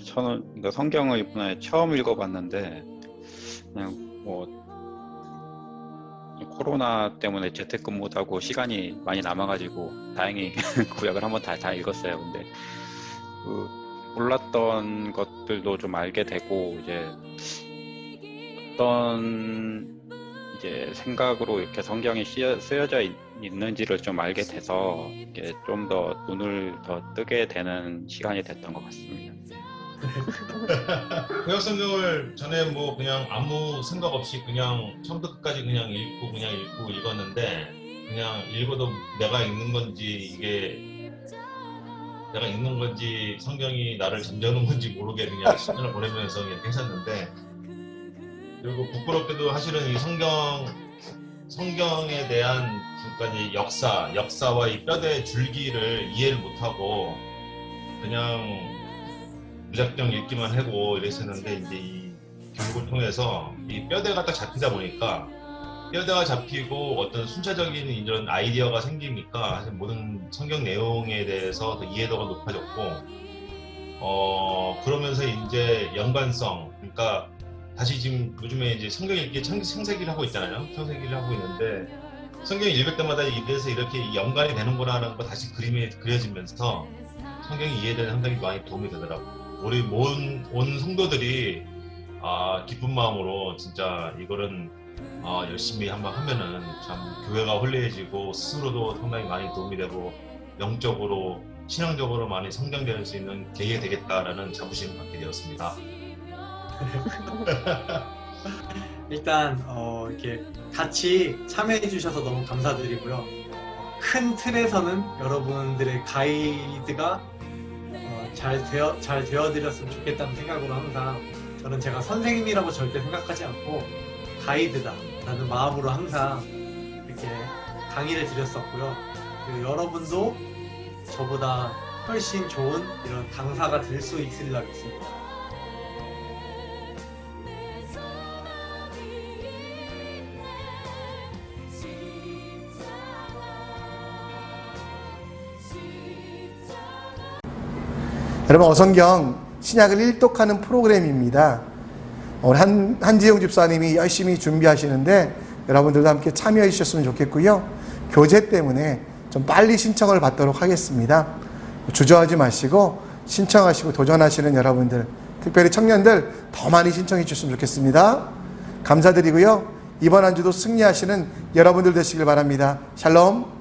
저는 성경을 이번에 처음 읽어봤는데 그냥 코로나 때문에 재택근무하고 시간이 많이 남아가지고 다행히 구약을 한번 다 읽었어요. 근데 몰랐던 것들도 좀 알게 되고 어떤 생각으로 이렇게 성경이 쓰여져 있는지를 좀 알게 돼서 좀 더 눈을 더 뜨게 되는 시간이 됐던 것 같습니다. 구약 성경을 전에 그냥 아무 생각 없이 그냥 처음부터 끝까지 그냥 읽고 읽었는데 그냥 읽어도 내가 읽는 건지 성경이 나를 잠재우는 건지 모르게 그냥 시간을 보내면서 그냥 괜찮는데, 그리고 부끄럽게도 사실은 이 성경에 대한 그러니까 역사와 이 뼈대 줄기를 이해를 못하고 그냥 무작정 읽기만 하고 이랬었는데, 이제 이 교육을 통해서 이 뼈대가 딱 잡히다 보니까 뼈대가 잡히고 어떤 순차적인 이런 아이디어가 생기니까 사실 모든 성경 내용에 대해서 더 이해도가 높아졌고, 그러면서 이제 연관성, 그러니까 다시 지금 요즘에 이제 성경 읽기 창세기를 하고 있잖아요. 창세기를 하고 있는데 성경 읽을 때마다 이래서 이렇게 연관이 되는구나라는 거 다시 그림이 그려지면서 성경이 이해되는 상당히 많이 도움이 되더라고요. 우리 온 성도들이 기쁜 마음으로 진짜 이거는 열심히 한번 하면은 참 교회가 홀리해지고 스스로도 상당히 많이 도움이 되고 영적으로 신앙적으로 많이 성장될 수 있는 계기가 되겠다라는 자부심을 갖게 되었습니다. 일단 이렇게 같이 참여해 주셔서 너무 감사드리고요. 큰 틀에서는 여러분들의 가이드가 잘 되어드렸으면 좋겠다는 생각으로 항상 저는 제가 선생님이라고 절대 생각하지 않고 가이드다라는 마음으로 항상 이렇게 강의를 드렸었고요. 그리고 여러분도 저보다 훨씬 좋은 이런 강사가 될 수 있으리라 믿습니다. 여러분, 어성경 신약을 일독하는 프로그램입니다. 오늘 한지영 집사님이 열심히 준비하시는데 여러분들도 함께 참여해 주셨으면 좋겠고요. 교재 때문에 좀 빨리 신청을 받도록 하겠습니다. 주저하지 마시고 신청하시고 도전하시는 여러분들, 특별히 청년들 더 많이 신청해 주셨으면 좋겠습니다. 감사드리고요. 이번 한 주도 승리하시는 여러분들 되시길 바랍니다. 샬롬.